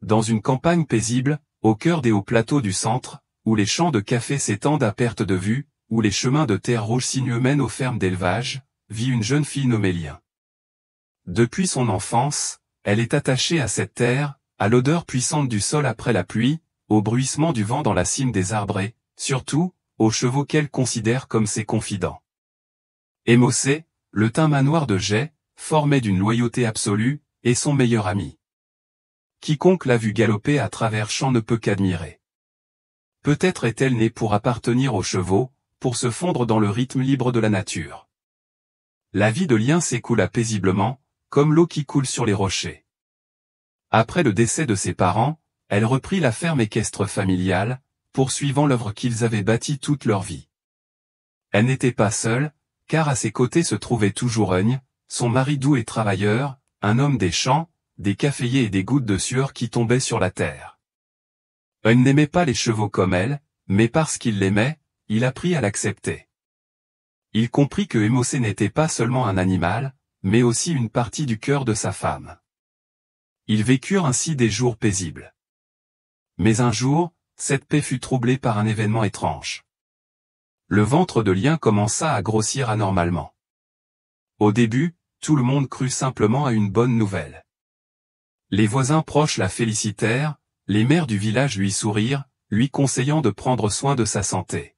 dans une campagne paisible, au cœur des hauts plateaux du centre, où les champs de café s'étendent à perte de vue, où les chemins de terre rouge sinueux mènent aux fermes d'élevage, vit une jeune fille nommée Lien. Depuis son enfance, elle est attachée à cette terre, à l'odeur puissante du sol après la pluie, au bruissement du vent dans la cime des arbres et, surtout, aux chevaux qu'elle considère comme ses confidents. Émocé, le teint manoir de Jay, formé d'une loyauté absolue, est son meilleur ami. Quiconque l'a vu galoper à travers champs ne peut qu'admirer. Peut-être est-elle née pour appartenir aux chevaux, pour se fondre dans le rythme libre de la nature. La vie de Lien s'écoula paisiblement, comme l'eau qui coule sur les rochers. Après le décès de ses parents, elle reprit la ferme équestre familiale, poursuivant l'œuvre qu'ils avaient bâtie toute leur vie. Elle n'était pas seule, car à ses côtés se trouvait toujours Eugne, son mari doux et travailleur, un homme des champs, des caféiers et des gouttes de sueur qui tombaient sur la terre. Eugne n'aimait pas les chevaux comme elle, mais parce qu'il l'aimait, il apprit à l'accepter. Il comprit que Émocé n'était pas seulement un animal, mais aussi une partie du cœur de sa femme. Ils vécurent ainsi des jours paisibles. Mais un jour, cette paix fut troublée par un événement étrange. Le ventre de Lien commença à grossir anormalement. Au début, tout le monde crut simplement à une bonne nouvelle. Les voisins proches la félicitèrent, les mères du village lui sourirent, lui conseillant de prendre soin de sa santé.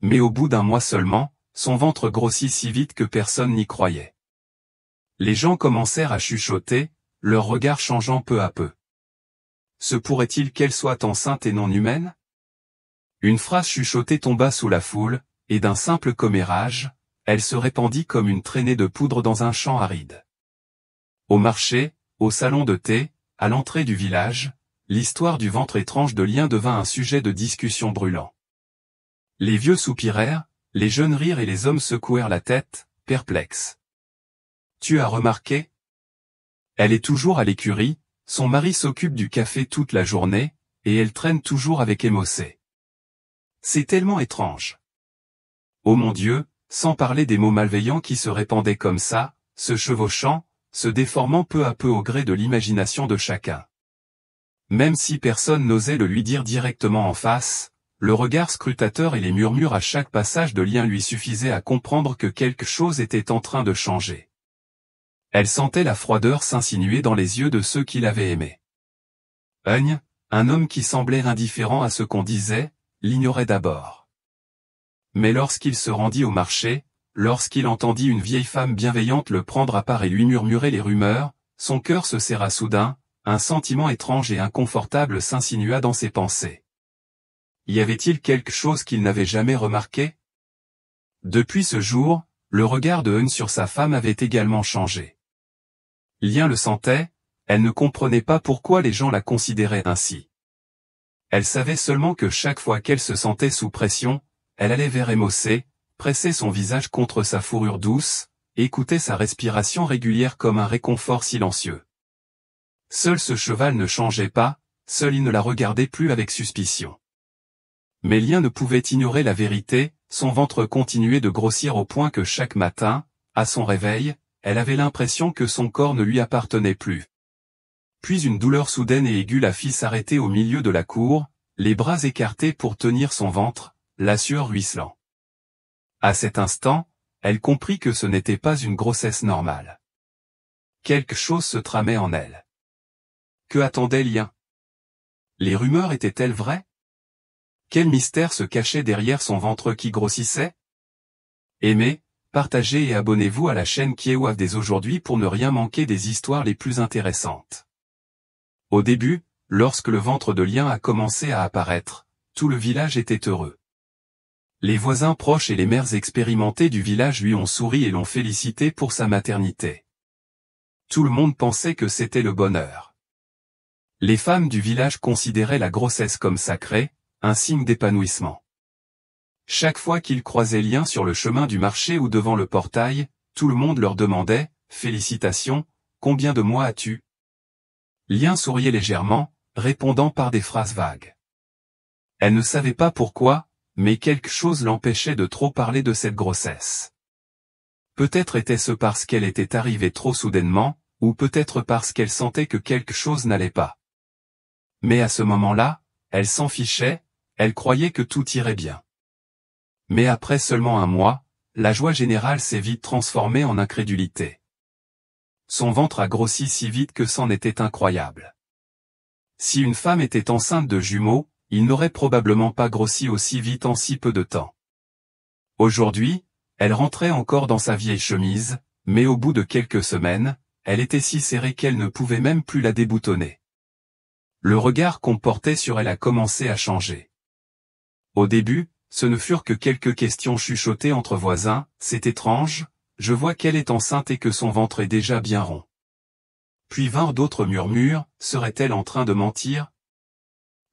Mais au bout d'un mois seulement, son ventre grossit si vite que personne n'y croyait. Les gens commencèrent à chuchoter, leur regard changeant peu à peu. Se pourrait-il qu'elle soit enceinte et non humaine? Une phrase chuchotée tomba sous la foule, et d'un simple commérage, elle se répandit comme une traînée de poudre dans un champ aride. Au marché, au salon de thé, à l'entrée du village, l'histoire du ventre étrange de Lien devint un sujet de discussion brûlant. Les vieux soupirèrent, les jeunes rirent et les hommes secouèrent la tête, perplexes. Tu as remarqué? Elle est toujours à l'écurie, son mari s'occupe du café toute la journée, et elle traîne toujours avec Émocé. C'est tellement étrange. Oh mon Dieu, sans parler des mots malveillants qui se répandaient comme ça, se chevauchant, se déformant peu à peu au gré de l'imagination de chacun. Même si personne n'osait le lui dire directement en face, le regard scrutateur et les murmures à chaque passage de Lien lui suffisaient à comprendre que quelque chose était en train de changer. Elle sentait la froideur s'insinuer dans les yeux de ceux qui l'avaient aimé. Eugne, un homme qui semblait indifférent à ce qu'on disait, l'ignorait d'abord. Mais lorsqu'il se rendit au marché, lorsqu'il entendit une vieille femme bienveillante le prendre à part et lui murmurer les rumeurs, son cœur se serra soudain, un sentiment étrange et inconfortable s'insinua dans ses pensées. Y avait-il quelque chose qu'il n'avait jamais remarqué? Depuis ce jour, le regard de Eugne sur sa femme avait également changé. Lien le sentait, elle ne comprenait pas pourquoi les gens la considéraient ainsi. Elle savait seulement que chaque fois qu'elle se sentait sous pression, elle allait vers Émocé, pressait son visage contre sa fourrure douce, écoutait sa respiration régulière comme un réconfort silencieux. Seul ce cheval ne changeait pas, seul il ne la regardait plus avec suspicion. Mais Lien ne pouvait ignorer la vérité, son ventre continuait de grossir au point que chaque matin, à son réveil, elle avait l'impression que son corps ne lui appartenait plus. Puis une douleur soudaine et aiguë la fit s'arrêter au milieu de la cour, les bras écartés pour tenir son ventre, la sueur ruisselant. À cet instant, elle comprit que ce n'était pas une grossesse normale. Quelque chose se tramait en elle. Que attendait Lien? Les rumeurs étaient-elles vraies? Quel mystère se cachait derrière son ventre qui grossissait? Aimez, partagez et abonnez-vous à la chaîne Kiewaf dès aujourd'hui pour ne rien manquer des histoires les plus intéressantes. Au début, lorsque le ventre de Lien a commencé à apparaître, tout le village était heureux. Les voisins proches et les mères expérimentées du village lui ont souri et l'ont félicité pour sa maternité. Tout le monde pensait que c'était le bonheur. Les femmes du village considéraient la grossesse comme sacrée, un signe d'épanouissement. Chaque fois qu'ils croisaient Lien sur le chemin du marché ou devant le portail, tout le monde leur demandait « Félicitations, combien de mois as-tu » Lien souriait légèrement, répondant par des phrases vagues. Elle ne savait pas pourquoi, mais quelque chose l'empêchait de trop parler de cette grossesse. Peut-être était-ce parce qu'elle était arrivée trop soudainement, ou peut-être parce qu'elle sentait que quelque chose n'allait pas. Mais à ce moment-là, elle s'en fichait, elle croyait que tout irait bien. Mais après seulement un mois, la joie générale s'est vite transformée en incrédulité. Son ventre a grossi si vite que c'en était incroyable. Si une femme était enceinte de jumeaux, il n'aurait probablement pas grossi aussi vite en si peu de temps. Aujourd'hui, elle rentrait encore dans sa vieille chemise, mais au bout de quelques semaines, elle était si serrée qu'elle ne pouvait même plus la déboutonner. Le regard qu'on portait sur elle a commencé à changer. Au début, ce ne furent que quelques questions chuchotées entre voisins, « C'est étrange, je vois qu'elle est enceinte et que son ventre est déjà bien rond. » Puis vinrent d'autres murmures, « Serait-elle en train de mentir ?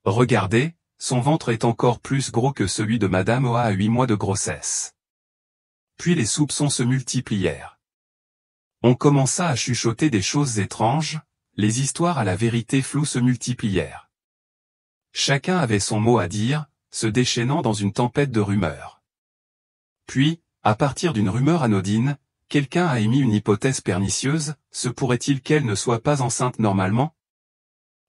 Regardez, son ventre est encore plus gros que celui de Madame Oa à 8 mois de grossesse. » Puis les soupçons se multiplièrent. On commença à chuchoter des choses étranges, les histoires à la vérité floue se multiplièrent. Chacun avait son mot à dire, se déchaînant dans une tempête de rumeurs. Puis, à partir d'une rumeur anodine, quelqu'un a émis une hypothèse pernicieuse, se pourrait-il qu'elle ne soit pas enceinte normalement ?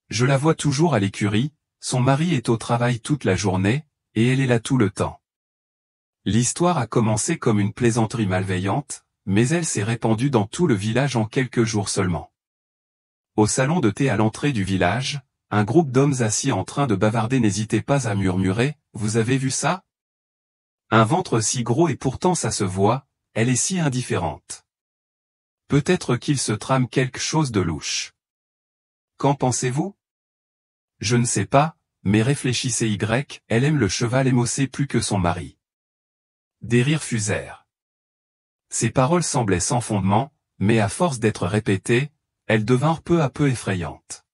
Je la vois toujours à l'écurie, son mari est au travail toute la journée, et elle est là tout le temps. L'histoire a commencé comme une plaisanterie malveillante, mais elle s'est répandue dans tout le village en quelques jours seulement. Au salon de thé à l'entrée du village, un groupe d'hommes assis en train de bavarder n'hésitait pas à murmurer, « Vous avez vu ça ? Un ventre si gros et pourtant ça se voit, elle est si indifférente. Peut-être qu'il se trame quelque chose de louche. Qu'en pensez-vous ? Je ne sais pas, mais réfléchissez elle aime le cheval émoussé plus que son mari. » Des rires fusèrent. Ces paroles semblaient sans fondement, mais à force d'être répétées, elles devinrent peu à peu effrayantes.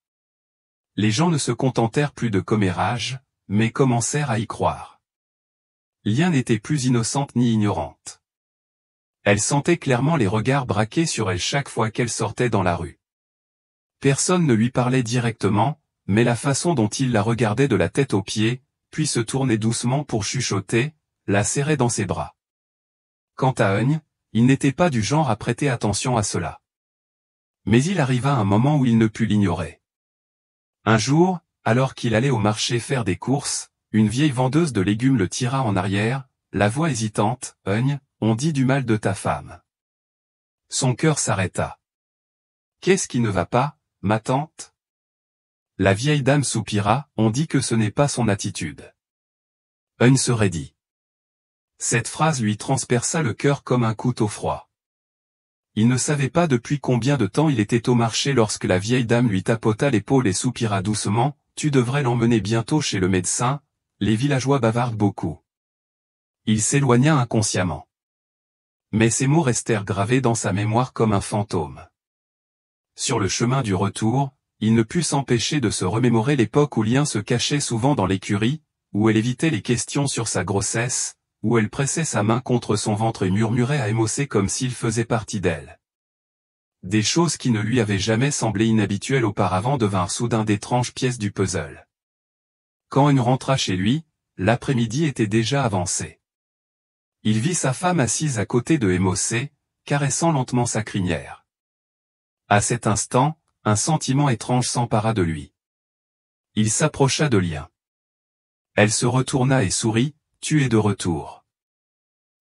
Les gens ne se contentèrent plus de commérages, mais commencèrent à y croire. Lien n'était plus innocente ni ignorante. Elle sentait clairement les regards braqués sur elle chaque fois qu'elle sortait dans la rue. Personne ne lui parlait directement, mais la façon dont il la regardait de la tête aux pieds, puis se tournait doucement pour chuchoter, la serrait dans ses bras. Quant à Eun, il n'était pas du genre à prêter attention à cela. Mais il arriva un moment où il ne put l'ignorer. Un jour, alors qu'il allait au marché faire des courses, une vieille vendeuse de légumes le tira en arrière, la voix hésitante, « Eun, on dit du mal de ta femme. » Son cœur s'arrêta. « Qu'est-ce qui ne va pas, ma tante ?» La vieille dame soupira, « On dit que ce n'est pas son attitude. » Eun se raidit. Cette phrase lui transperça le cœur comme un couteau froid. Il ne savait pas depuis combien de temps il était au marché lorsque la vieille dame lui tapota l'épaule et soupira doucement, « Tu devrais l'emmener bientôt chez le médecin, les villageois bavardent beaucoup. » Il s'éloigna inconsciemment. Mais ces mots restèrent gravés dans sa mémoire comme un fantôme. Sur le chemin du retour, il ne put s'empêcher de se remémorer l'époque où Lien se cachait souvent dans l'écurie, où elle évitait les questions sur sa grossesse, où elle pressait sa main contre son ventre et murmurait à émousser comme s'il faisait partie d'elle. Des choses qui ne lui avaient jamais semblé inhabituelles auparavant devinrent soudain d'étranges pièces du puzzle. Quand Eun rentra chez lui, l'après-midi était déjà avancé. Il vit sa femme assise à côté de Émossé, caressant lentement sa crinière. À cet instant, un sentiment étrange s'empara de lui. Il s'approcha de Lien. Elle se retourna et sourit, « Tu es de retour. »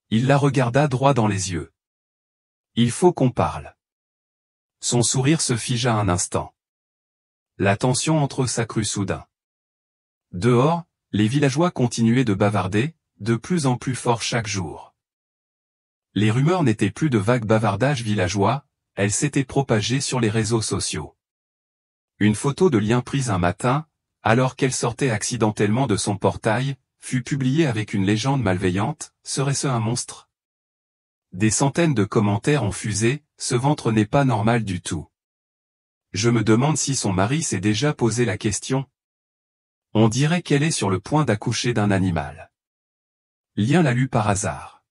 Il la regarda droit dans les yeux. « Il faut qu'on parle. » Son sourire se figea un instant. La tension entre eux s'accrut soudain. Dehors, les villageois continuaient de bavarder, de plus en plus fort chaque jour. Les rumeurs n'étaient plus de vagues bavardages villageois, elles s'étaient propagées sur les réseaux sociaux. Une photo de Lien prise un matin, alors qu'elle sortait accidentellement de son portail, fut publiée avec une légende malveillante, « Serait-ce un monstre ?» Des centaines de commentaires ont fusé, « Ce ventre n'est pas normal du tout. » Je me demande si son mari s'est déjà posé la question. On dirait qu'elle est sur le point d'accoucher d'un animal. Lien l'a lu par hasard.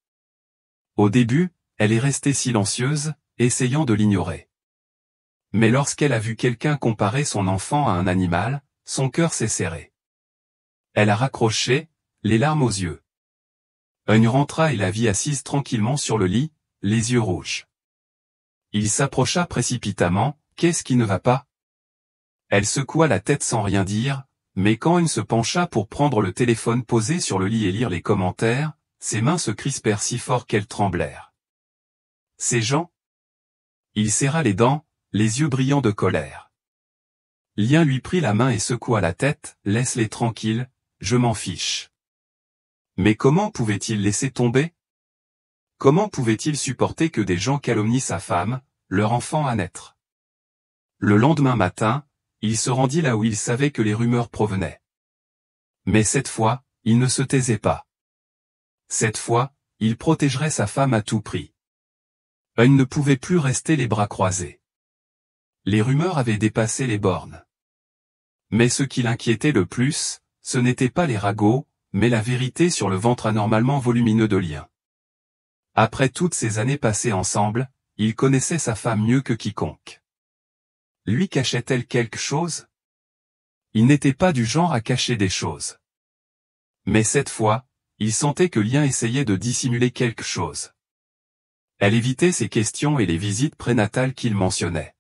Au début, elle est restée silencieuse, essayant de l'ignorer. Mais lorsqu'elle a vu quelqu'un comparer son enfant à un animal, son cœur s'est serré. Elle a raccroché, les larmes aux yeux. Eun rentra et la vit assise tranquillement sur le lit, les yeux rouges. Il s'approcha précipitamment, « Qu'est-ce qui ne va pas ?» Elle secoua la tête sans rien dire, mais quand Eun se pencha pour prendre le téléphone posé sur le lit et lire les commentaires, ses mains se crispèrent si fort qu'elles tremblèrent. C'est Jean? Il serra les dents, les yeux brillants de colère. Lien lui prit la main et secoua la tête, « Laisse-les tranquilles, je m'en fiche. » Mais comment pouvait-il laisser tomber? Comment pouvait-il supporter que des gens calomnient sa femme, leur enfant à naître? Le lendemain matin, il se rendit là où il savait que les rumeurs provenaient. Mais cette fois, il ne se taisait pas. Cette fois, il protégerait sa femme à tout prix. Eun ne pouvait plus rester les bras croisés. Les rumeurs avaient dépassé les bornes. Mais ce qui l'inquiétait le plus, ce n'était pas les ragots, mais la vérité sur le ventre anormalement volumineux de Lien. Après toutes ces années passées ensemble, il connaissait sa femme mieux que quiconque. Lui cachait-elle quelque chose? Il n'était pas du genre à cacher des choses. Mais cette fois, il sentait que Lien essayait de dissimuler quelque chose. Elle évitait ses questions et les visites prénatales qu'il mentionnait.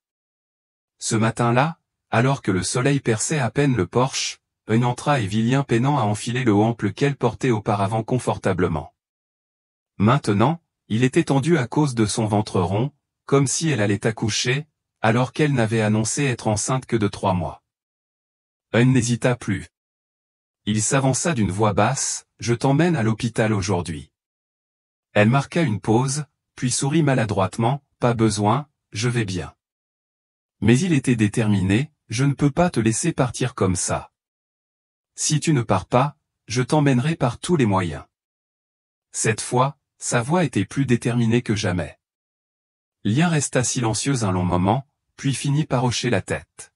Ce matin-là, alors que le soleil perçait à peine le porche, Eun entra et vit Lien peinant à enfiler le hample qu'elle portait auparavant confortablement. Maintenant, il était tendu à cause de son ventre rond, comme si elle allait accoucher, alors qu'elle n'avait annoncé être enceinte que de 3 mois. Eun n'hésita plus. Il s'avança d'une voix basse, « Je t'emmène à l'hôpital aujourd'hui. » Elle marqua une pause, puis sourit maladroitement, « Pas besoin, je vais bien. » Mais il était déterminé, « Je ne peux pas te laisser partir comme ça. Si tu ne pars pas, je t'emmènerai par tous les moyens. » Cette fois, sa voix était plus déterminée que jamais. Lien resta silencieuse un long moment, puis finit par hocher la tête.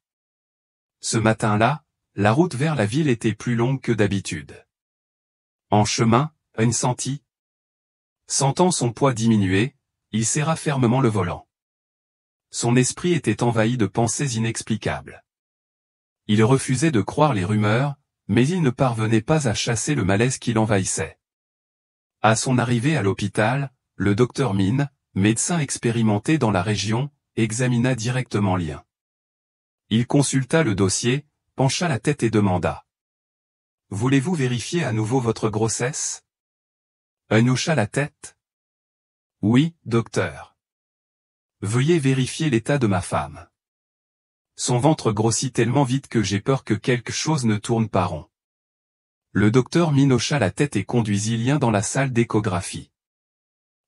Ce matin-là, la route vers la ville était plus longue que d'habitude. En chemin, Eun sentit. Sentant son poids diminuer, il serra fermement le volant. Son esprit était envahi de pensées inexplicables. Il refusait de croire les rumeurs, mais il ne parvenait pas à chasser le malaise qui l'envahissait. À son arrivée à l'hôpital, le docteur Min, médecin expérimenté dans la région, examina directement Lien. Il consulta le dossier, pencha la tête et demanda. « Voulez-vous vérifier à nouveau votre grossesse ?» Eun hocha la tête. « Oui, docteur. Veuillez vérifier l'état de ma femme. Son ventre grossit tellement vite que j'ai peur que quelque chose ne tourne pas rond. » Le docteur Min hocha la tête et conduisit Lien dans la salle d'échographie.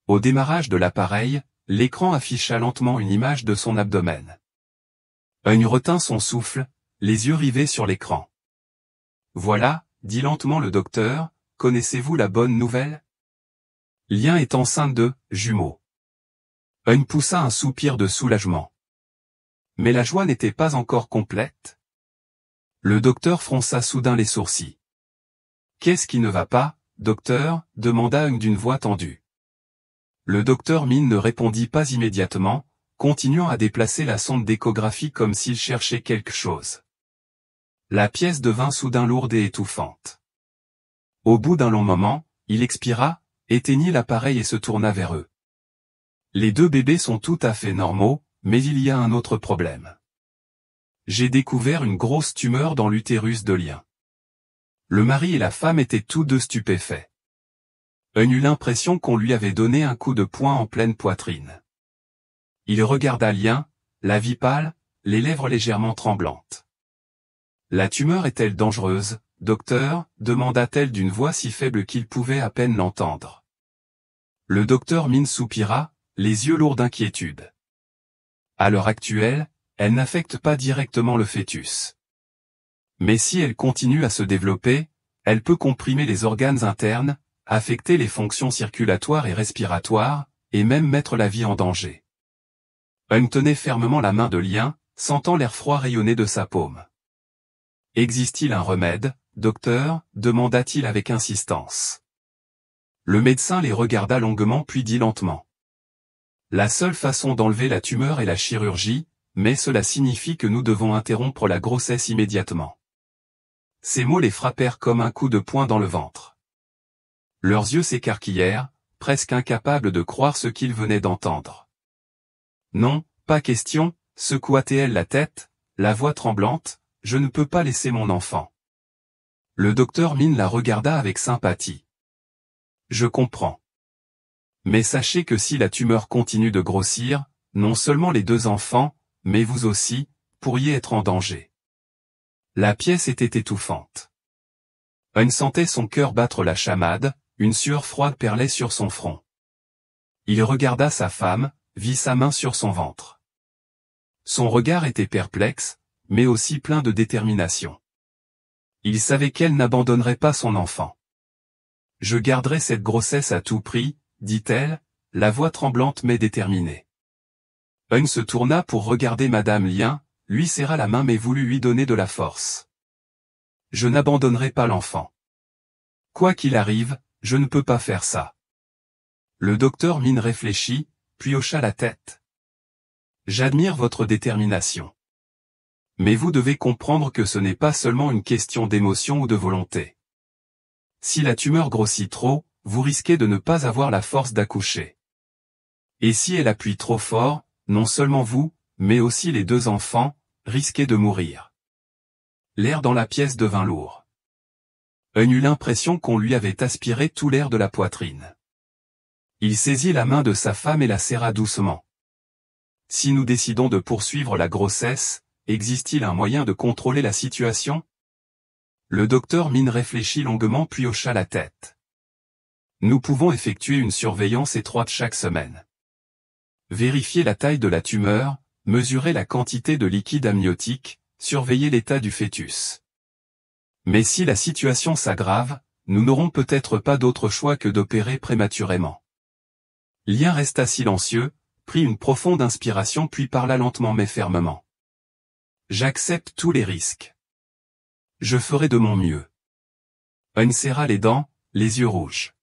Au démarrage de l'appareil, l'écran afficha lentement une image de son abdomen. Eun retint son souffle, les yeux rivés sur l'écran. « Voilà, » dit lentement le docteur, « connaissez-vous la bonne nouvelle? Lien est enceinte de jumeaux. » Eun poussa un soupir de soulagement. Mais la joie n'était pas encore complète. Le docteur fronça soudain les sourcils. « Qu'est-ce qui ne va pas, docteur ?» demanda Eun d'une voix tendue. Le docteur Min ne répondit pas immédiatement, continuant à déplacer la sonde d'échographie comme s'il cherchait quelque chose. La pièce devint soudain lourde et étouffante. Au bout d'un long moment, il expira, éteignit l'appareil et se tourna vers eux. « Les 2 bébés sont tout à fait normaux, mais il y a un autre problème. J'ai découvert une grosse tumeur dans l'utérus de Lien. » Le mari et la femme étaient tous 2 stupéfaits. Eun eut l'impression qu'on lui avait donné un coup de poing en pleine poitrine. Il regarda Lien, la vit pâle, les lèvres légèrement tremblantes. « La tumeur est-elle dangereuse, docteur ?» demanda-t-elle d'une voix si faible qu'il pouvait à peine l'entendre. Le docteur Min soupira, les yeux lourds d'inquiétude. « À l'heure actuelle, elle n'affecte pas directement le fœtus. Mais si elle continue à se développer, elle peut comprimer les organes internes, affecter les fonctions circulatoires et respiratoires, et même mettre la vie en danger. » Eun tenait fermement la main de Lien, sentant l'air froid rayonner de sa paume. « Existe-t-il un remède, docteur ?» demanda-t-il avec insistance. Le médecin les regarda longuement puis dit lentement. « La seule façon d'enlever la tumeur est la chirurgie, mais cela signifie que nous devons interrompre la grossesse immédiatement. » Ces mots les frappèrent comme un coup de poing dans le ventre. Leurs yeux s'écarquillèrent, presque incapables de croire ce qu'ils venaient d'entendre. « Non, pas question, » secoua-t-elle la tête, la voix tremblante, « je ne peux pas laisser mon enfant. Le docteur Min la regarda avec sympathie. Je comprends. Mais sachez que si la tumeur continue de grossir, non seulement les 2 enfants, mais vous aussi, pourriez être en danger. La pièce était étouffante. Eun sentait son cœur battre la chamade, une sueur froide perlait sur son front. Il regarda sa femme, vit sa main sur son ventre. Son regard était perplexe, mais aussi plein de détermination. Il savait qu'elle n'abandonnerait pas son enfant. Je garderai cette grossesse à tout prix, dit-elle, la voix tremblante mais déterminée. Eun se tourna pour regarder Madame Lien, lui serra la main mais voulut lui donner de la force. Je n'abandonnerai pas l'enfant. Quoi qu'il arrive, je ne peux pas faire ça. Le docteur Min réfléchit, puis hocha la tête. J'admire votre détermination. Mais vous devez comprendre que ce n'est pas seulement une question d'émotion ou de volonté. Si la tumeur grossit trop, vous risquez de ne pas avoir la force d'accoucher. Et si elle appuie trop fort, non seulement vous, mais aussi les 2 enfants, risquez de mourir. L'air dans la pièce devint lourd. Eun eut l'impression qu'on lui avait aspiré tout l'air de la poitrine. Il saisit la main de sa femme et la serra doucement. Si nous décidons de poursuivre la grossesse, existe-t-il un moyen de contrôler la situation? Le docteur Min réfléchit longuement puis hocha la tête. Nous pouvons effectuer une surveillance étroite chaque semaine. Vérifier la taille de la tumeur, mesurer la quantité de liquide amniotique, surveiller l'état du fœtus. Mais si la situation s'aggrave, nous n'aurons peut-être pas d'autre choix que d'opérer prématurément. Lien resta silencieux, prit une profonde inspiration puis parla lentement mais fermement. J'accepte tous les risques. Je ferai de mon mieux. Eun serra les dents, les yeux rouges.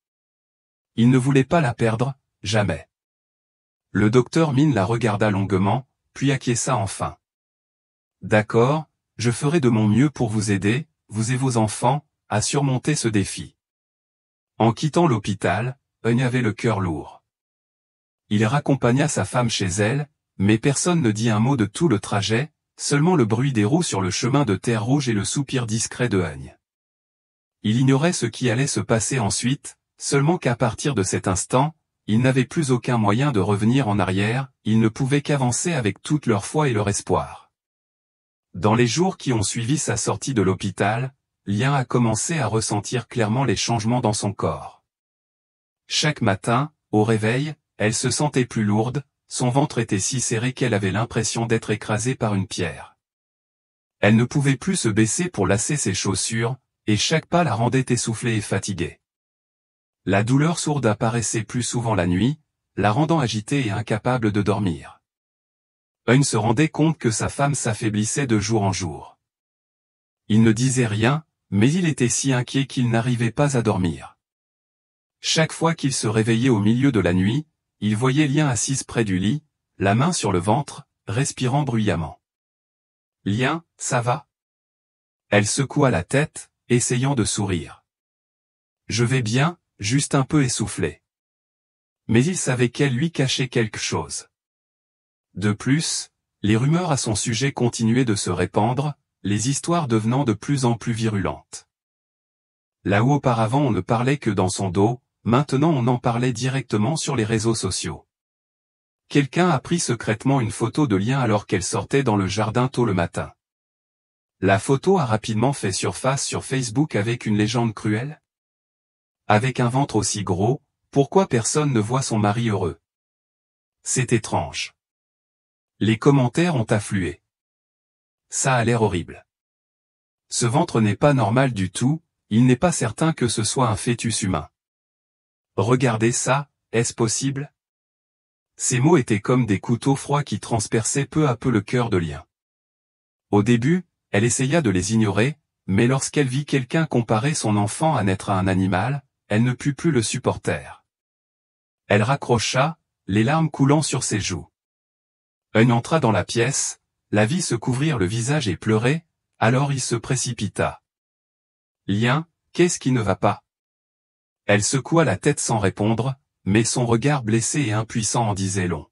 Il ne voulait pas la perdre, jamais. Le docteur Min la regarda longuement, puis acquiesça enfin. D'accord, je ferai de mon mieux pour vous aider, vous et vos enfants, à surmonter ce défi. En quittant l'hôpital, Eun avait le cœur lourd. Il raccompagna sa femme chez elle, mais personne ne dit un mot de tout le trajet, seulement le bruit des roues sur le chemin de terre rouge et le soupir discret de Eun. Il ignorait ce qui allait se passer ensuite, seulement qu'à partir de cet instant, il n'avait plus aucun moyen de revenir en arrière, il ne pouvait qu'avancer avec toute leur foi et leur espoir. Dans les jours qui ont suivi sa sortie de l'hôpital, Lien a commencé à ressentir clairement les changements dans son corps. Chaque matin, au réveil, elle se sentait plus lourde, son ventre était si serré qu'elle avait l'impression d'être écrasée par une pierre. Elle ne pouvait plus se baisser pour lasser ses chaussures, et chaque pas la rendait essoufflée et fatiguée. La douleur sourde apparaissait plus souvent la nuit, la rendant agitée et incapable de dormir. Eun se rendait compte que sa femme s'affaiblissait de jour en jour. Il ne disait rien, mais il était si inquiet qu'il n'arrivait pas à dormir. Chaque fois qu'il se réveillait au milieu de la nuit, il voyait Lien assise près du lit, la main sur le ventre, respirant bruyamment. « Lien, ça va ?» Elle secoua la tête, essayant de sourire. « Je vais bien, juste un peu essoufflé. » Mais il savait qu'elle lui cachait quelque chose. De plus, les rumeurs à son sujet continuaient de se répandre, les histoires devenant de plus en plus virulentes. Là où auparavant on ne parlait que dans son dos, maintenant on en parlait directement sur les réseaux sociaux. Quelqu'un a pris secrètement une photo de Lien alors qu'elle sortait dans le jardin tôt le matin. La photo a rapidement fait surface sur Facebook avec une légende cruelle. Avec un ventre aussi gros, pourquoi personne ne voit son mari heureux? C'est étrange. Les commentaires ont afflué. Ça a l'air horrible. Ce ventre n'est pas normal du tout, il n'est pas certain que ce soit un fœtus humain. Regardez ça, est-ce possible? Ces mots étaient comme des couteaux froids qui transperçaient peu à peu le cœur de Lien. Au début, elle essaya de les ignorer, mais lorsqu'elle vit quelqu'un comparer son enfant à naître à un animal, elle ne put plus le supporter. Elle raccrocha, les larmes coulant sur ses joues. Eun entra dans la pièce, la vit se couvrir le visage et pleurer, alors il se précipita. « Lien, qu'est-ce qui ne va pas ?» Elle secoua la tête sans répondre, mais son regard blessé et impuissant en disait long.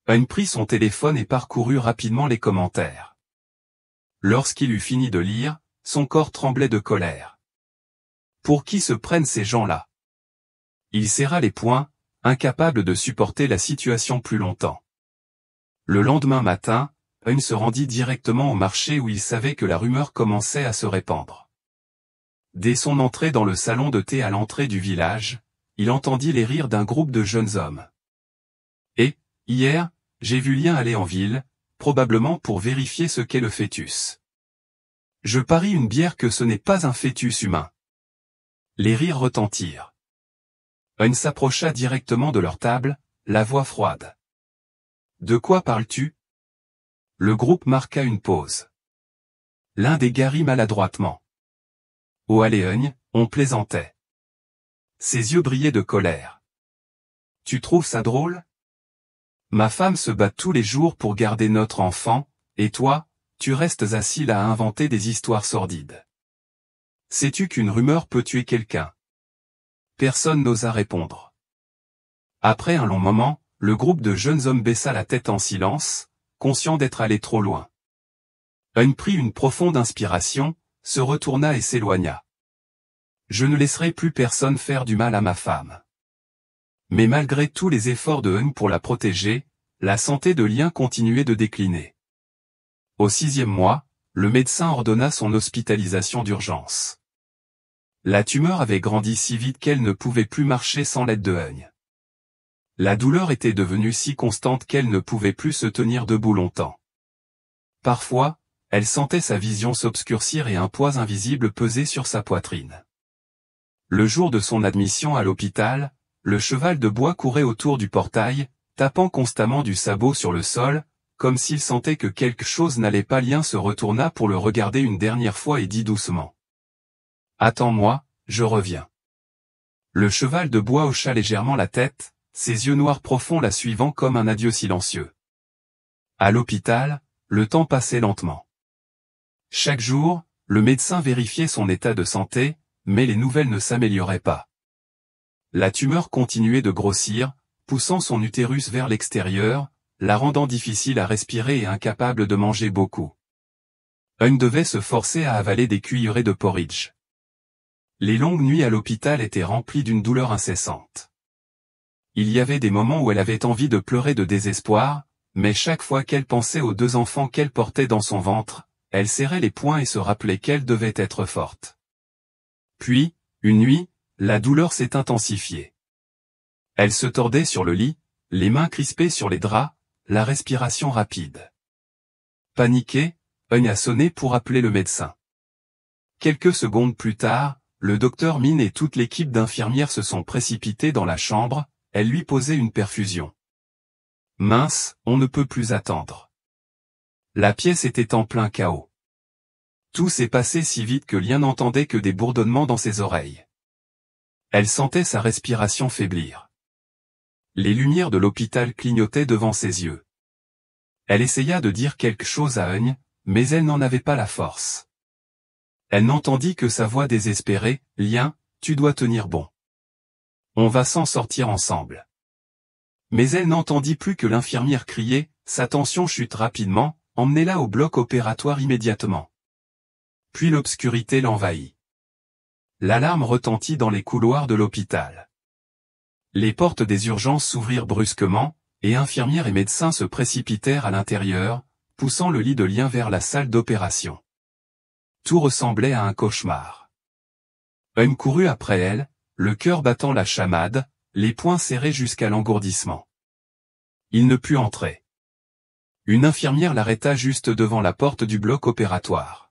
Eun prit son téléphone et parcourut rapidement les commentaires. Lorsqu'il eut fini de lire, son corps tremblait de colère. Pour qui se prennent ces gens-là? Il serra les poings, incapable de supporter la situation plus longtemps. Le lendemain matin, Eun se rendit directement au marché où il savait que la rumeur commençait à se répandre. Dès son entrée dans le salon de thé à l'entrée du village, il entendit les rires d'un groupe de jeunes hommes. Et, hier, j'ai vu Lien aller en ville, probablement pour vérifier ce qu'est le fœtus. Je parie une bière que ce n'est pas un fœtus humain. Les rires retentirent. Eun s'approcha directement de leur table, la voix froide. De quoi parles-tu? Le groupe marqua une pause. L'un des gars rit maladroitement. Oh allez Eun, on plaisantait. Ses yeux brillaient de colère. Tu trouves ça drôle? Ma femme se bat tous les jours pour garder notre enfant, et toi, tu restes assis là à inventer des histoires sordides. Sais-tu qu'une rumeur peut tuer quelqu'un? Personne n'osa répondre. Après un long moment, le groupe de jeunes hommes baissa la tête en silence, conscient d'être allé trop loin. Eun prit une profonde inspiration, se retourna et s'éloigna. Je ne laisserai plus personne faire du mal à ma femme. Mais malgré tous les efforts de Eun pour la protéger, la santé de Lien continuait de décliner. Au 6e mois, le médecin ordonna son hospitalisation d'urgence. La tumeur avait grandi si vite qu'elle ne pouvait plus marcher sans l'aide de Eun. La douleur était devenue si constante qu'elle ne pouvait plus se tenir debout longtemps. Parfois, elle sentait sa vision s'obscurcir et un poids invisible peser sur sa poitrine. Le jour de son admission à l'hôpital, le cheval de bois courait autour du portail, tapant constamment du sabot sur le sol, comme s'il sentait que quelque chose n'allait pas. Lien se retourna pour le regarder une dernière fois et dit doucement. Attends-moi, je reviens. Le cheval de bois hocha légèrement la tête, ses yeux noirs profonds la suivant comme un adieu silencieux. À l'hôpital, le temps passait lentement. Chaque jour, le médecin vérifiait son état de santé, mais les nouvelles ne s'amélioraient pas. La tumeur continuait de grossir, poussant son utérus vers l'extérieur, la rendant difficile à respirer et incapable de manger beaucoup. Eun devait se forcer à avaler des cuillerées de porridge. Les longues nuits à l'hôpital étaient remplies d'une douleur incessante. Il y avait des moments où elle avait envie de pleurer de désespoir, mais chaque fois qu'elle pensait aux 2 enfants qu'elle portait dans son ventre, elle serrait les poings et se rappelait qu'elle devait être forte. Puis, une nuit, la douleur s'est intensifiée. Elle se tordait sur le lit, les mains crispées sur les draps, la respiration rapide. Paniquée, Eun a sonné pour appeler le médecin. Quelques secondes plus tard, le docteur Min et toute l'équipe d'infirmières se sont précipités dans la chambre, elle lui posait une perfusion. Mince, on ne peut plus attendre. La pièce était en plein chaos. Tout s'est passé si vite que Lien n'entendait que des bourdonnements dans ses oreilles. Elle sentait sa respiration faiblir. Les lumières de l'hôpital clignotaient devant ses yeux. Elle essaya de dire quelque chose à Eun, mais elle n'en avait pas la force. Elle n'entendit que sa voix désespérée, « Lien, tu dois tenir bon. On va s'en sortir ensemble. » Mais elle n'entendit plus que l'infirmière crier, « Sa tension chute rapidement, emmenez-la au bloc opératoire immédiatement. » Puis l'obscurité l'envahit. L'alarme retentit dans les couloirs de l'hôpital. Les portes des urgences s'ouvrirent brusquement, et infirmières et médecins se précipitèrent à l'intérieur, poussant le lit de Lien vers la salle d'opération. Tout ressemblait à un cauchemar. Eun courut après elle, le cœur battant la chamade, les poings serrés jusqu'à l'engourdissement. Il ne put entrer. Une infirmière l'arrêta juste devant la porte du bloc opératoire.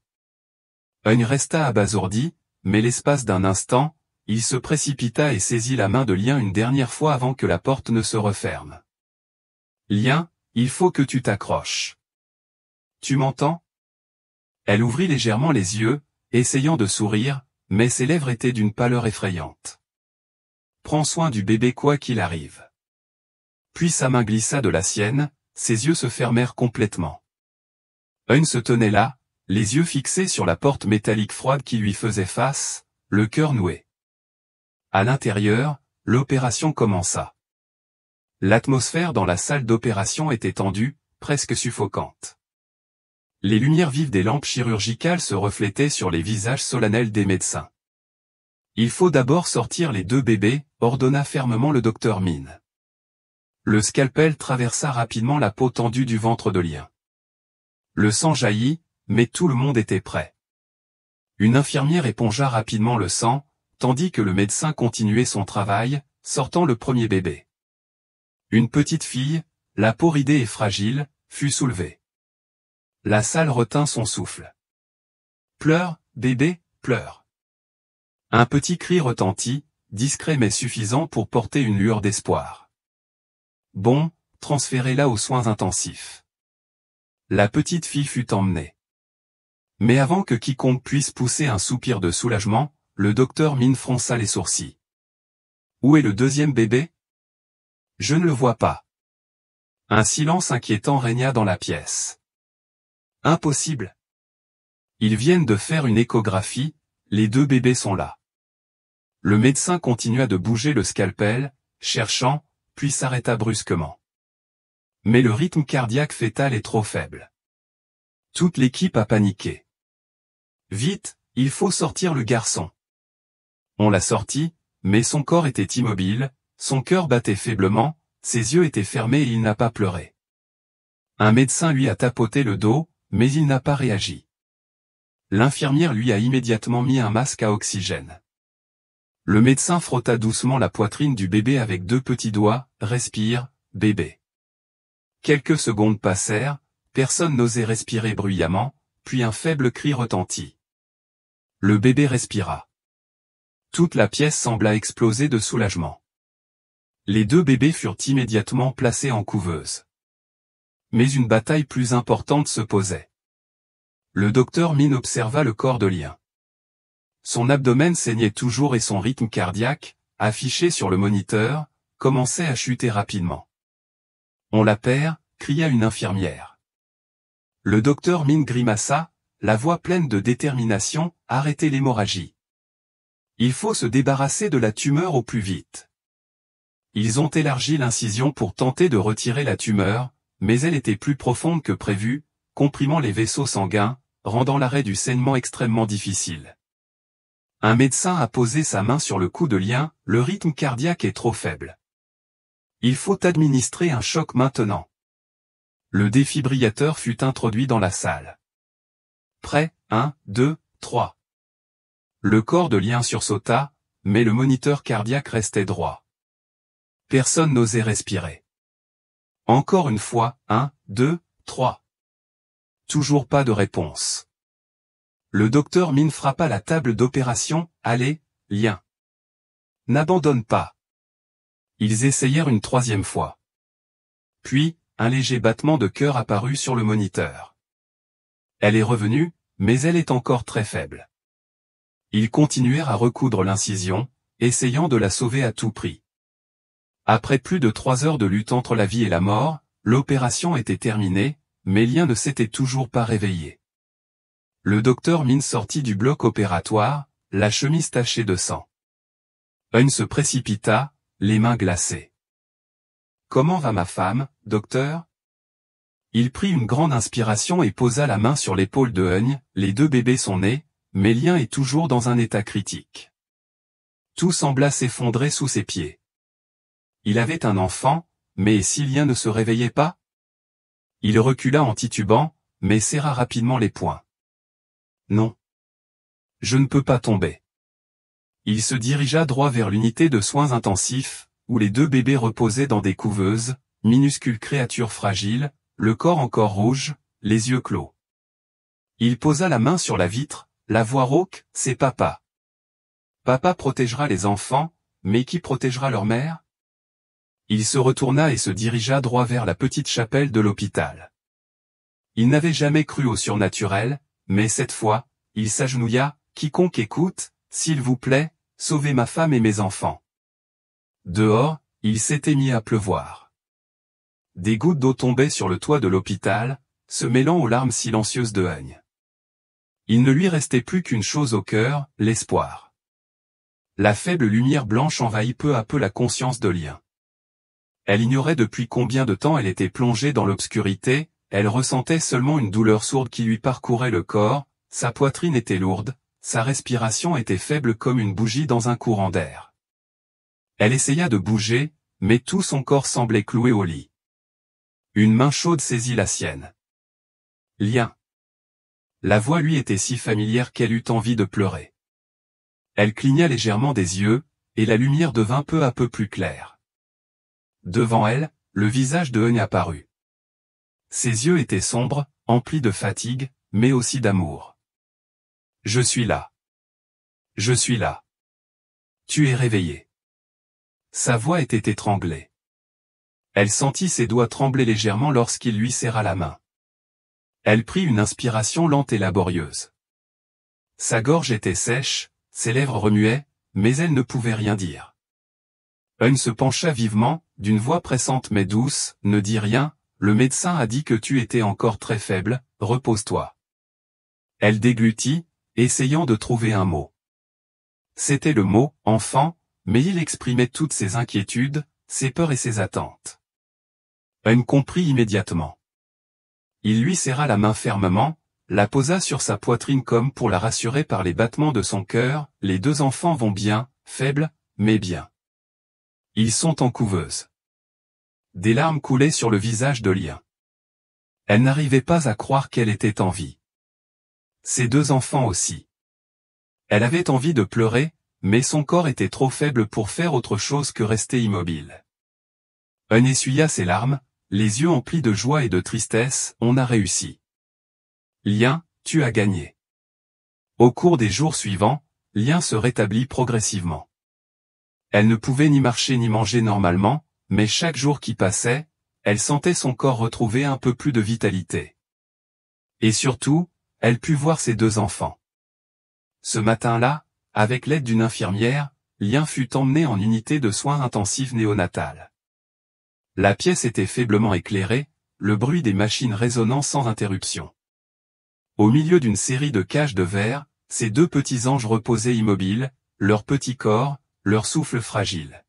Eun resta abasourdi, mais l'espace d'un instant, il se précipita et saisit la main de Lien une dernière fois avant que la porte ne se referme. Lien, il faut que tu t'accroches. Tu m'entends? Elle ouvrit légèrement les yeux, essayant de sourire, mais ses lèvres étaient d'une pâleur effrayante. Prends soin du bébé quoi qu'il arrive. Puis sa main glissa de la sienne, ses yeux se fermèrent complètement. Eun se tenait là, les yeux fixés sur la porte métallique froide qui lui faisait face, le cœur noué. À l'intérieur, l'opération commença. L'atmosphère dans la salle d'opération était tendue, presque suffocante. Les lumières vives des lampes chirurgicales se reflétaient sur les visages solennels des médecins. Il faut d'abord sortir les 2 bébés, ordonna fermement le docteur Min. Le scalpel traversa rapidement la peau tendue du ventre de Lien. Le sang jaillit, mais tout le monde était prêt. Une infirmière épongea rapidement le sang, tandis que le médecin continuait son travail, sortant le premier bébé. Une petite fille, la peau ridée et fragile, fut soulevée. La salle retint son souffle. Pleure, bébé, pleure. Un petit cri retentit, discret mais suffisant pour porter une lueur d'espoir. Bon, transférez-la aux soins intensifs. La petite fille fut emmenée. Mais avant que quiconque puisse pousser un soupir de soulagement, le docteur Min fronça les sourcils. Où est le deuxième bébé? Je ne le vois pas. Un silence inquiétant régna dans la pièce. Impossible. Ils viennent de faire une échographie, les 2 bébés sont là. Le médecin continua de bouger le scalpel, cherchant, puis s'arrêta brusquement. Mais le rythme cardiaque fœtal est trop faible. Toute l'équipe a paniqué. Vite, il faut sortir le garçon. On l'a sorti, mais son corps était immobile, son cœur battait faiblement, ses yeux étaient fermés et il n'a pas pleuré. Un médecin lui a tapoté le dos, mais il n'a pas réagi. L'infirmière lui a immédiatement mis un masque à oxygène. Le médecin frotta doucement la poitrine du bébé avec 2 petits doigts, respire, bébé. Quelques secondes passèrent, personne n'osait respirer bruyamment, puis un faible cri retentit. Le bébé respira. Toute la pièce sembla exploser de soulagement. Les 2 bébés furent immédiatement placés en couveuse. Mais une bataille plus importante se posait. Le docteur Min observa le corps de Lien. Son abdomen saignait toujours et son rythme cardiaque, affiché sur le moniteur, commençait à chuter rapidement. On la perd, cria une infirmière. Le docteur Min grimaça, la voix pleine de détermination, arrêtez l'hémorragie. Il faut se débarrasser de la tumeur au plus vite. Ils ont élargi l'incision pour tenter de retirer la tumeur, mais elle était plus profonde que prévu, comprimant les vaisseaux sanguins, rendant l'arrêt du saignement extrêmement difficile. Un médecin a posé sa main sur le cou de Lien, le rythme cardiaque est trop faible. Il faut administrer un choc maintenant. Le défibrillateur fut introduit dans la salle. Prêt, 1, 2, 3. Le corps de Lien sursauta, mais le moniteur cardiaque restait droit. Personne n'osait respirer. Encore une fois, 1, 2, 3. Toujours pas de réponse. Le docteur Min frappa la table d'opération, allez, Lien. N'abandonne pas. Ils essayèrent une 3e fois. Puis, un léger battement de cœur apparut sur le moniteur. Elle est revenue, mais elle est encore très faible. Ils continuèrent à recoudre l'incision, essayant de la sauver à tout prix. Après plus de 3 heures de lutte entre la vie et la mort, l'opération était terminée, mais Lien ne s'était toujours pas réveillé. Le docteur Min sortit du bloc opératoire, la chemise tachée de sang. Eun se précipita, les mains glacées. « Comment va ma femme, docteur ?» Il prit une grande inspiration et posa la main sur l'épaule de Eun, les 2 bébés sont nés, mais Lien est toujours dans un état critique. Tout sembla s'effondrer sous ses pieds. Il avait un enfant, mais si Lien ne se réveillait pas? Il recula en titubant, mais serra rapidement les poings. Non. Je ne peux pas tomber. Il se dirigea droit vers l'unité de soins intensifs, où les 2 bébés reposaient dans des couveuses, minuscules créatures fragiles, le corps encore rouge, les yeux clos. Il posa la main sur la vitre, la voix rauque, c'est papa. Papa protégera les enfants, mais qui protégera leur mère? Il se retourna et se dirigea droit vers la petite chapelle de l'hôpital. Il n'avait jamais cru au surnaturel, mais cette fois, il s'agenouilla, quiconque écoute, s'il vous plaît, sauvez ma femme et mes enfants. Dehors, il s'était mis à pleuvoir. Des gouttes d'eau tombaient sur le toit de l'hôpital, se mêlant aux larmes silencieuses de Eun. Il ne lui restait plus qu'une chose au cœur, l'espoir. La faible lumière blanche envahit peu à peu la conscience de Lien. Elle ignorait depuis combien de temps elle était plongée dans l'obscurité, elle ressentait seulement une douleur sourde qui lui parcourait le corps, sa poitrine était lourde, sa respiration était faible comme une bougie dans un courant d'air. Elle essaya de bouger, mais tout son corps semblait cloué au lit. Une main chaude saisit la sienne. Lien. La voix lui était si familière qu'elle eut envie de pleurer. Elle cligna légèrement des yeux, et la lumière devint peu à peu plus claire. Devant elle, le visage de Eun apparut. Ses yeux étaient sombres, emplis de fatigue, mais aussi d'amour. « Je suis là. Je suis là. Tu es réveillé. » Sa voix était étranglée. Elle sentit ses doigts trembler légèrement lorsqu'il lui serra la main. Elle prit une inspiration lente et laborieuse. Sa gorge était sèche, ses lèvres remuaient, mais elle ne pouvait rien dire. Eun se pencha vivement, d'une voix pressante mais douce, « Ne dis rien, le médecin a dit que tu étais encore très faible, repose-toi. » Elle déglutit, essayant de trouver un mot. C'était le mot « enfant », mais il exprimait toutes ses inquiétudes, ses peurs et ses attentes. Eun comprit immédiatement. Il lui serra la main fermement, la posa sur sa poitrine comme pour la rassurer par les battements de son cœur. « Les deux enfants vont bien, faibles, mais bien. Ils sont en couveuse. » Des larmes coulaient sur le visage de Lien. Elle n'arrivait pas à croire qu'elle était en vie. Ses deux enfants aussi. Elle avait envie de pleurer, mais son corps était trop faible pour faire autre chose que rester immobile. Eun essuya ses larmes, les yeux emplis de joie et de tristesse. « On a réussi. Lien, tu as gagné. » Au cours des jours suivants, Lien se rétablit progressivement. Elle ne pouvait ni marcher ni manger normalement, mais chaque jour qui passait, elle sentait son corps retrouver un peu plus de vitalité. Et surtout, elle put voir ses deux enfants. Ce matin-là, avec l'aide d'une infirmière, Lien fut emmené en unité de soins intensifs néonatales. La pièce était faiblement éclairée, le bruit des machines résonnant sans interruption. Au milieu d'une série de cages de verre, ces deux petits anges reposaient immobiles, leur petit corps, leur souffle fragile.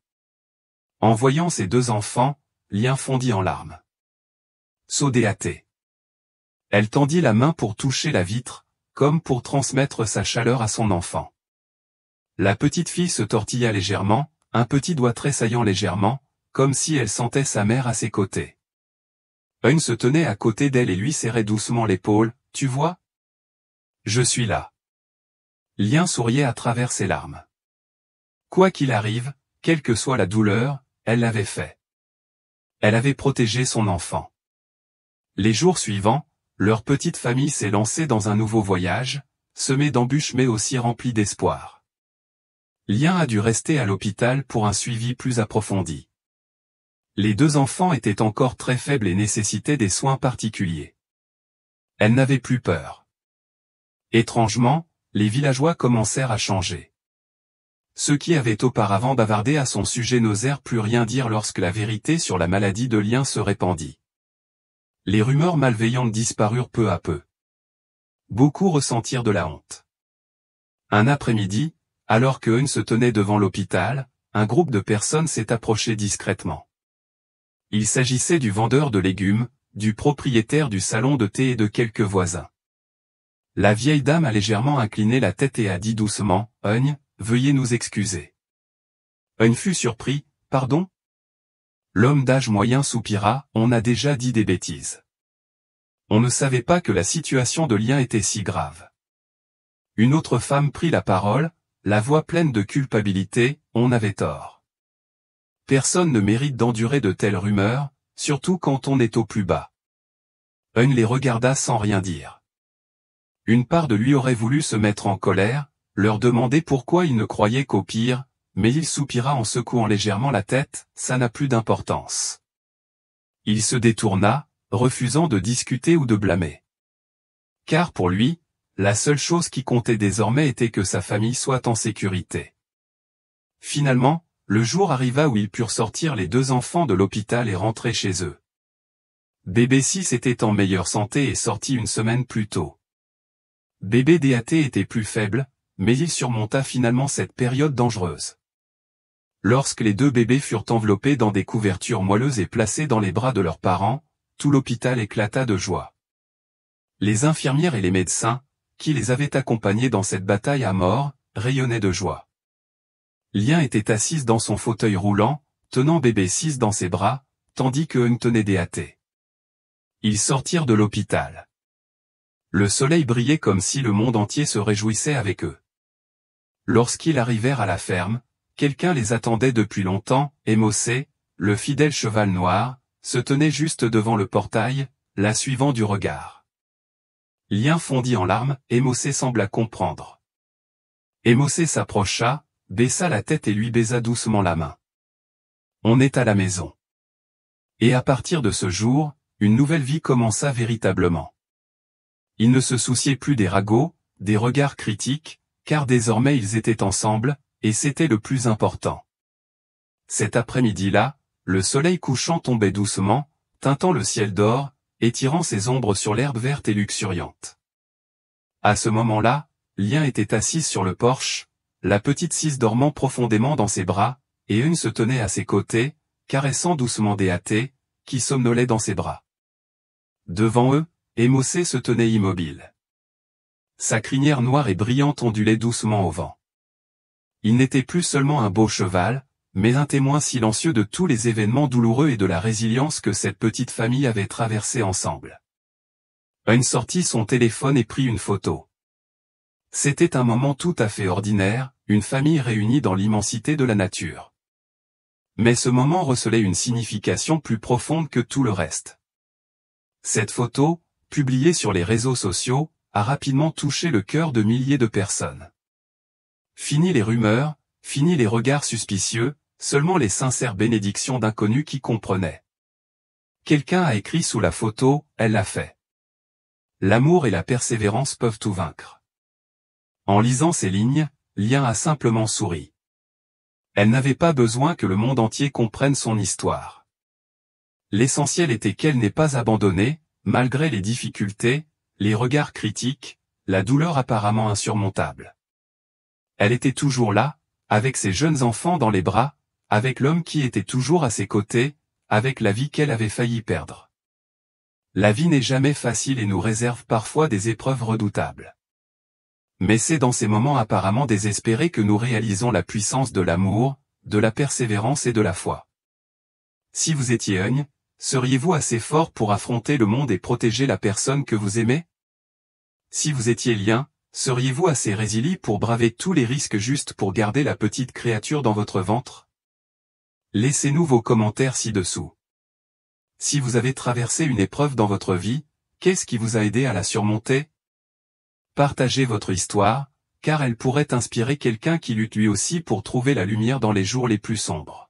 En voyant ces deux enfants, Lien fondit en larmes. Sodéaté. Elle tendit la main pour toucher la vitre, comme pour transmettre sa chaleur à son enfant. La petite fille se tortilla légèrement, un petit doigt tressaillant légèrement, comme si elle sentait sa mère à ses côtés. Eun se tenait à côté d'elle et lui serrait doucement l'épaule. « Tu vois ? Je suis là. » Lien souriait à travers ses larmes. Quoi qu'il arrive, quelle que soit la douleur, elle l'avait fait. Elle avait protégé son enfant. Les jours suivants, leur petite famille s'est lancée dans un nouveau voyage, semé d'embûches mais aussi rempli d'espoir. Lien a dû rester à l'hôpital pour un suivi plus approfondi. Les deux enfants étaient encore très faibles et nécessitaient des soins particuliers. Elle n'avait plus peur. Étrangement, les villageois commencèrent à changer. Ceux qui avaient auparavant bavardé à son sujet n'osèrent plus rien dire lorsque la vérité sur la maladie de Lien se répandit. Les rumeurs malveillantes disparurent peu à peu. Beaucoup ressentirent de la honte. Un après-midi, alors que Eun se tenait devant l'hôpital, un groupe de personnes s'est approché discrètement. Il s'agissait du vendeur de légumes, du propriétaire du salon de thé et de quelques voisins. La vieille dame a légèrement incliné la tête et a dit doucement, « Eun, veuillez nous excuser. » Eun fut surpris, « Pardon ?» L'homme d'âge moyen soupira, « On a déjà dit des bêtises. On ne savait pas que la situation de Lien était si grave. » Une autre femme prit la parole, la voix pleine de culpabilité, « On avait tort. Personne ne mérite d'endurer de telles rumeurs, surtout quand on est au plus bas. » Eun les regarda sans rien dire. Une part de lui aurait voulu se mettre en colère, leur demander pourquoi il ne croyait qu'au pire, mais il soupira en secouant légèrement la tête, « Ça n'a plus d'importance. » Il se détourna, refusant de discuter ou de blâmer. Car pour lui, la seule chose qui comptait désormais était que sa famille soit en sécurité. Finalement, le jour arriva où ils purent sortir les deux enfants de l'hôpital et rentrer chez eux. Bébé 6 était en meilleure santé et sorti une semaine plus tôt. Bébé DAT était plus faible, mais il surmonta finalement cette période dangereuse. Lorsque les deux bébés furent enveloppés dans des couvertures moelleuses et placés dans les bras de leurs parents, tout l'hôpital éclata de joie. Les infirmières et les médecins, qui les avaient accompagnés dans cette bataille à mort, rayonnaient de joie. Lien était assise dans son fauteuil roulant, tenant bébé 6 dans ses bras, tandis que Eun tenait DAT. Ils sortirent de l'hôpital. Le soleil brillait comme si le monde entier se réjouissait avec eux. Lorsqu'ils arrivèrent à la ferme, quelqu'un les attendait depuis longtemps, et Mossé, le fidèle cheval noir, se tenait juste devant le portail, la suivant du regard. Lien fondit en larmes, et Mossé sembla comprendre. Et Mossé s'approcha, baissa la tête et lui baisa doucement la main. On est à la maison. Et à partir de ce jour, une nouvelle vie commença véritablement. Ils ne se souciaient plus des ragots, des regards critiques, car désormais ils étaient ensemble, et c'était le plus important. Cet après-midi-là, le soleil couchant tombait doucement, teintant le ciel d'or, étirant ses ombres sur l'herbe verte et luxuriante. À ce moment-là, Lien était assise sur le porche, la petite Cisse dormant profondément dans ses bras, et Eun se tenait à ses côtés, caressant doucement DAT, qui somnolait dans ses bras. Devant eux, Mossé se tenait immobile. Sa crinière noire et brillante ondulait doucement au vent. Il n'était plus seulement un beau cheval, mais un témoin silencieux de tous les événements douloureux et de la résilience que cette petite famille avait traversés ensemble. Eun sortit son téléphone et prit une photo. C'était un moment tout à fait ordinaire, une famille réunie dans l'immensité de la nature. Mais ce moment recelait une signification plus profonde que tout le reste. Cette photo, publiée sur les réseaux sociaux, a rapidement touché le cœur de milliers de personnes. Fini les rumeurs, fini les regards suspicieux, seulement les sincères bénédictions d'inconnus qui comprenaient. Quelqu'un a écrit sous la photo, elle l'a fait. L'amour et la persévérance peuvent tout vaincre. En lisant ces lignes, Lien a simplement souri. Elle n'avait pas besoin que le monde entier comprenne son histoire. L'essentiel était qu'elle n'ait pas abandonné, malgré les difficultés, les regards critiques, la douleur apparemment insurmontable. Elle était toujours là, avec ses jeunes enfants dans les bras, avec l'homme qui était toujours à ses côtés, avec la vie qu'elle avait failli perdre. La vie n'est jamais facile et nous réserve parfois des épreuves redoutables. Mais c'est dans ces moments apparemment désespérés que nous réalisons la puissance de l'amour, de la persévérance et de la foi. Si vous étiez Eun, seriez-vous assez fort pour affronter le monde et protéger la personne que vous aimez? Si vous étiez Lien, seriez-vous assez résilient pour braver tous les risques juste pour garder la petite créature dans votre ventre? Laissez-nous vos commentaires ci-dessous. Si vous avez traversé une épreuve dans votre vie, qu'est-ce qui vous a aidé à la surmonter? Partagez votre histoire, car elle pourrait inspirer quelqu'un qui lutte lui aussi pour trouver la lumière dans les jours les plus sombres.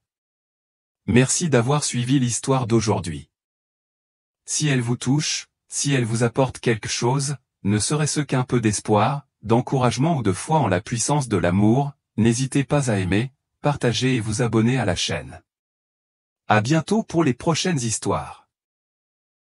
Merci d'avoir suivi l'histoire d'aujourd'hui. Si elle vous touche, si elle vous apporte quelque chose, ne serait-ce qu'un peu d'espoir, d'encouragement ou de foi en la puissance de l'amour, n'hésitez pas à aimer, partager et vous abonner à la chaîne. À bientôt pour les prochaines histoires.